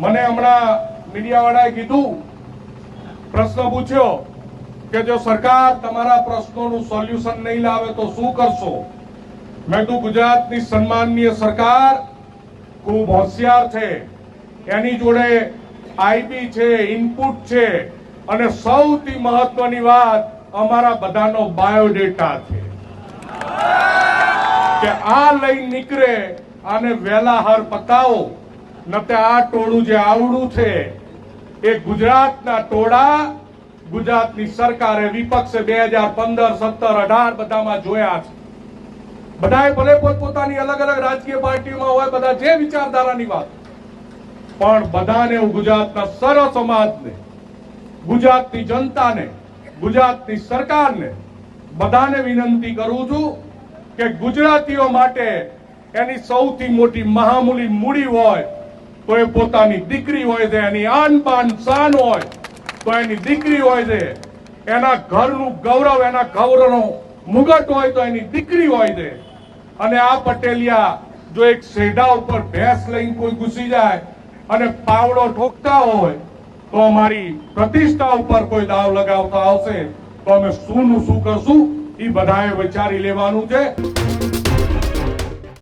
મને હમણાં મીડિયાવાળાએ કીધું, પ્રશ્ન પૂછ્યો કે જો સરકાર તમારા પ્રશ્નોનું સોલ્યુશન નહીં લાવે તો શું કરશો? મેં કીધું ગુજરાતની સન્માનનીય સરકાર ખૂબ હોશિયાર છે, એની જોડે આઈબી છે, ઇનપુટ છે, અને સૌથી મહત્વની વાત અમારા બધાનો બાયોડેટા છે કે આ લઈ નીકળે આને વહેલા હર પતાવો, નતે આ ટોળું જે આવડું છે એ ગુજરાતના ટોળા ગુજરાતની સરકારે વિપક્ષે 2015, 17, 18 બધામાં જોયા છે. બધાએ ભલે પોતપોતાની અલગ અલગ રાજકીય પાર્ટીઓમાં હોય, બધા જે વિચારધારાની વાત, પણ બધાને હું ગુજરાતના સર્વ સમાજને, ગુજરાતની જનતાને, ગુજરાતની સરકારને બધાને વિનંતી કરું છું કે ગુજરાતીઓ માટે એની સૌથી મોટી મહામૂલી મૂડી હોય તો એ પોતાની દીકરી હોય છે, એની આન બાન શાન હોય તો એની દીકરી હોય છે, એના ઘરનું ગૌરવ, એના ગૌરવનો મુગટ હોય તો એની દીકરી હોય છે. અને આ પટેલિયા જો એક શેઢા ઉપર ભેંસ લઈને કોઈ ઘૂસી જાય અને પાવડો ઠોકતા હોય તો અમારી પ્રતિષ્ઠા ઉપર કોઈ દાવ લગાવતા આવશે તો અમે શું કરશું એ બધાએ વિચારી લેવાનું છે.